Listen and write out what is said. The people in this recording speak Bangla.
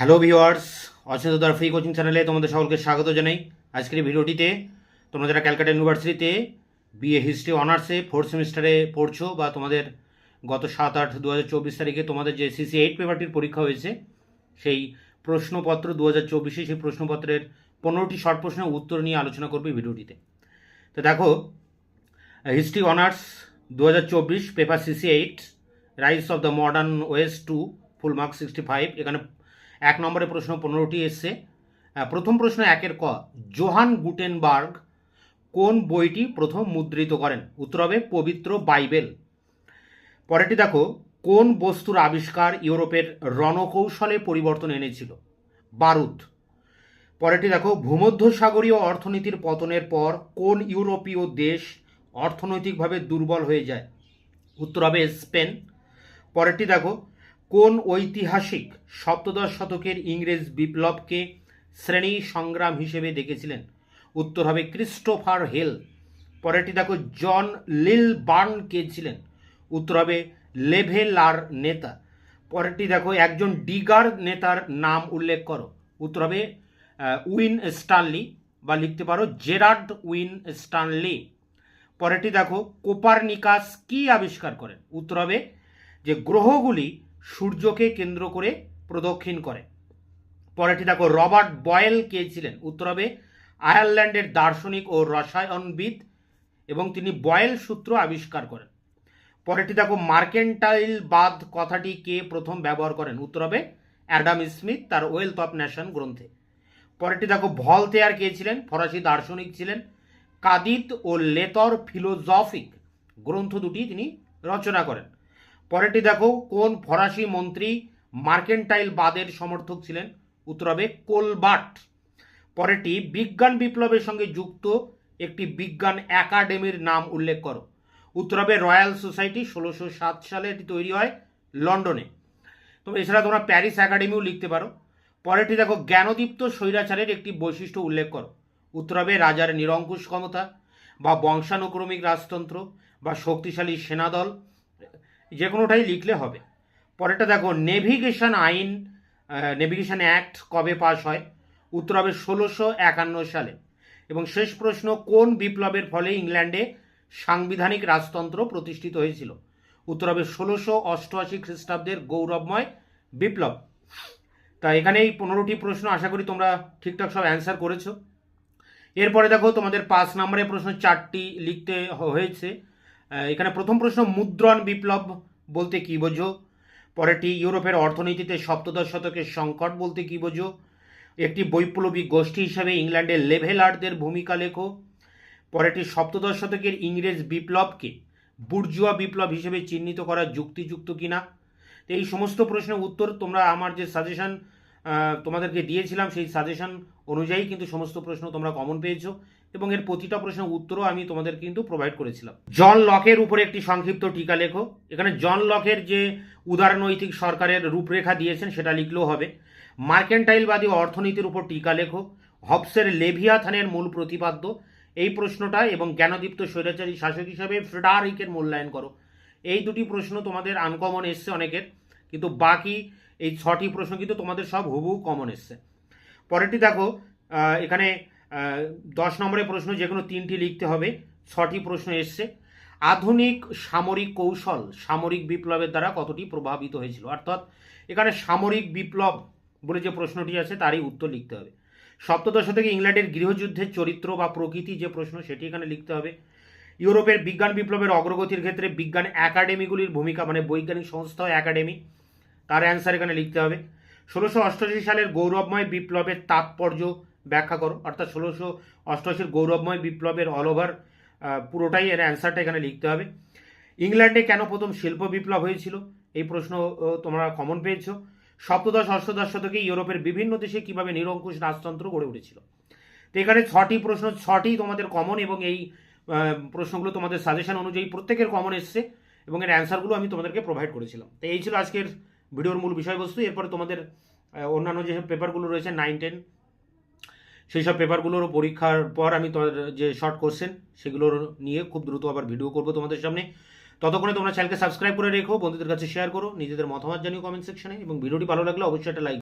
হ্যালো ভিউয়ার্স, অচিন্ততার ফ্রি কোচিং চ্যানেলে তোমাদের সকলকে স্বাগত জানাই। আজকের এই ভিডিওটিতে তোমরা যারা ক্যালকাটা ইউনিভার্সিটিতে বিএ হিস্ট্রি অনার্সে ফোর্থ সেমিস্টারে পড়ছো বা তোমাদের গত 7-8-2024 তারিখে তোমাদের যে CC8 পেপারটির পরীক্ষা হয়েছে সেই প্রশ্নপত্র 2024 সেই প্রশ্নপত্রের 15টি শর্ট প্রশ্নের উত্তর নিয়ে আলোচনা করবে ভিডিওটিতে। তো দেখো, history honours 2024 paper CC8 rice of the modern West 2 full mark 65। এখানে 1 নম্বরের প্রশ্ন 15টি এসছে। প্রথম প্রশ্ন 1-এর ক, জোহান গুটেনবার্গ কোন বইটি প্রথম মুদ্রিত করেন? উত্তর হবে পবিত্র বাইবেল। পরেরটি দেখো, কোন বস্তুর আবিষ্কার ইউরোপের রণকৌশলে পরিবর্তন এনেছিল? বারুদ। পরেরটি দেখো, ভূমধ্যসাগরীয় অর্থনীতির পতনের পর কোন ইউরোপীয় দেশ অর্থনৈতিকভাবে দুর্বল হয়ে যায়? উত্তর হবে স্পেন। পরেরটি দেখো, কোন ঐতিহাসিক সপ্তদশ শতকের ইংরেজ বিপ্লবকে শ্রেণী সংগ্রাম হিসেবে দেখেছিলেন? উত্তর হবে ক্রিস্টোফার হেল। পরেরটি দেখো, জন লিলবার্ন কে ছিলেন? উত্তর হবে লেভেলার নেতা। পরেরটি দেখো, একজন ডিগার নেতার নাম উল্লেখ করো। উত্তর হবে উইন স্টানলি, বা লিখতে পারো জেরার্ড উইন স্টানলি। পরেরটি দেখো, কোপারনিকাস কি আবিষ্কার করেন? উত্তর হবে যে গ্রহগুলি সূর্যকে কেন্দ্র করে প্রদক্ষিণ করে। পরেরটি দেখো, রবার্ট বয়েল কে ছিলেন? উত্তর হবে আয়ারল্যান্ডের দার্শনিক ও রসায়নবিদ, এবং তিনি বয়েল সূত্র আবিষ্কার করেন। পরেরটি দেখো, মার্কেন্টাইলবাদ কথাটি কে প্রথম ব্যবহার করেন? উত্তর হবে অ্যাডাম স্মিথ তার ওয়েলথ অফ নেশন গ্রন্থে। পরেরটি দেখো, ভলতেয়ার কে ছিলেন? ফরাসি দার্শনিক ছিলেন। কাদিত ও লেতর ফিলোজফিক গ্রন্থ দুটি তিনি রচনা করেন। পরেরটি দেখো, কোন ফরাসি মন্ত্রী মার্কেন্টাইলবাদের সমর্থক ছিলেন? উত্তর হবে কোলবার্ট। পরেরটি, বিজ্ঞান বিপ্লবের সঙ্গে যুক্ত একটি বিজ্ঞান একাডেমির নাম উল্লেখ করো। উত্তর হবে রয়্যাল সোসাইটি। 1607 সালে এটি তৈরি হয় লন্ডনে। তো এছাড়া তোমরা প্যারিস একাডেমিও লিখতে পারো। পরেরটি দেখো, জ্ঞানদীপ্ত স্বৈরাচারের একটি বৈশিষ্ট্য উল্লেখ করো। উত্তর হবে রাজার নিরঙ্কুশ ক্ষমতা, বা বংশানুক্রমিক রাজতন্ত্র, বা শক্তিশালী সেনাদল, যে কোনোটাই লিখলে হবে। পরেরটা দেখো, নেভিগেশন অ্যাক্ট কবে পাস হয়? উত্তর হবে 1651 সালে। এবং শেষ প্রশ্ন, কোন বিপ্লবের ফলে ইংল্যান্ডে সাংবিধানিক রাজতন্ত্র প্রতিষ্ঠিত হয়েছিল? উত্তর হবে 1688 খ্রিস্টাব্দের গৌরবময় বিপ্লব। তা এখানে এই 15টি প্রশ্ন আশা করি তোমরা ঠিকঠাক সব অ্যান্সার করেছো। এরপরে দেখো, তোমাদের 5 নম্বরের প্রশ্ন 4টি লিখতে হয়েছে। এখানে প্রথম প্রশ্ন, মুদ্রণ বিপ্লব বলতে কি বোঝো? পরেরটি, ইউরোপের অর্থনীতিতে সপ্তদশ শতকের সংকট বলতে কি বোঝো? একটি বৈপ্লবী গোষ্ঠী হিসাবে ইংল্যান্ডের লেভেলারদের ভূমিকা লেখো। পরেরটি, সপ্তদশ শতকের ইংরেজ বিপ্লবকে বুর্জুয়া বিপ্লব হিসেবে চিহ্নিত করা যুক্তিযুক্ত কিনা? তো এই সমস্ত প্রশ্নের উত্তর তোমরা আমার যে সাজেশন তোমাদেরকে দিয়েছিলাম সেই সাজেশন অনুযায়ী কিন্তু সমস্ত প্রশ্ন তোমরা কমন পেয়েছো, এবং এর প্রতিটা প্রশ্নের উত্তরও আমি তোমাদের কিন্তু প্রোভাইড করেছিলাম। জন লকের উপরে একটি সংক্ষিপ্ত টিকা লেখো। এখানে জন লকের যে উদারনৈতিক সরকারের রূপরেখা দিয়েছেন সেটা লিখলেও হবে। মার্কেন্টাইলবাদী অর্থনীতির উপর টিকা লেখো। হবসের লেভিয়াথানের মূল প্রতিপাদ্য, এই প্রশ্নটা, এবং জ্ঞানদীপ্ত স্বৈরাচারী শাসক হিসাবে ফ্রেডারিকের মূল্যায়ন করো। এই দুটি প্রশ্ন তোমাদের আনকমন এসছে অনেকের, কিন্তু বাকি এই 6টি প্রশ্ন কিন্তু তোমাদের সব হুবহু কমন এসছে। পরেরটি দেখো, এখানে 10 নম্বরের প্রশ্ন যে কোনো 3টি লিখতে হবে। 6টি প্রশ্ন এসছে। আধুনিক সামরিক কৌশল সামরিক বিপ্লবের দ্বারা কতটি প্রভাবিত হয়েছিল? অর্থাৎ এখানে সামরিক বিপ্লব বলে যে প্রশ্নটি আছে তারই উত্তর লিখতে হবে। সপ্তদশ শতকে ইংল্যান্ডের গৃহযুদ্ধের চরিত্র বা প্রকৃতি যে প্রশ্ন সেটি এখানে লিখতে হবে। ইউরোপের বিজ্ঞান বিপ্লবের অগ্রগতির ক্ষেত্রে বিজ্ঞান একাডেমিগুলির ভূমিকা, মানে বৈজ্ঞানিক সংস্থা একাডেমি, তার অ্যান্সার এখানে লিখতে হবে। 1688 সালের গৌরবময় বিপ্লবের তাৎপর্য ব্যাখ্যা করো। অর্থাৎ 1688 গৌরবময় বিপ্লবের অল ওভার পুরোটাই এর অ্যান্সারটা এখানে লিখতে হবে। ইংল্যান্ডে কেন প্রথম শিল্প বিপ্লব হয়েছিল? এই প্রশ্ন তোমরা কমন পেয়েছো। সপ্তদশ অষ্টদশ শতকে ইউরোপের বিভিন্ন দেশে কিভাবে নিরঙ্কুশ রাজতন্ত্র গড়ে উঠেছিল? তো এখানে 6টি প্রশ্ন, 6টি তোমাদের কমন, এবং এই প্রশ্নগুলো তোমাদের সাজেশন অনুযায়ী প্রত্যেকের কমন এসছে, এবং এর অ্যান্সারগুলো আমি তোমাদেরকে প্রোভাইড করেছিলাম। তো এই ছিল আজকের ভিডিওর মূল বিষয়বস্তু। এরপরে তোমাদের অন্যান্য যেসব পেপারগুলো রয়েছে 9-10 সেই সব পেপারগুলোর পরীক্ষার পর আমি তোমাদের যে শর্ট কোশ্চেন সেগুলোর নিয়ে খুব দ্রুত আবার ভিডিও করবো তোমাদের সামনে। ততক্ষণে তোমরা চ্যানেলকে সাবস্ক্রাইব করে রেখো, বন্ধুদের কাছে শেয়ার করো, নিজেদের মতামত জানিও কমেন্ট সেকশনে, এবং ভিডিওটি ভালো লাগলে অবশ্যই একটা লাইক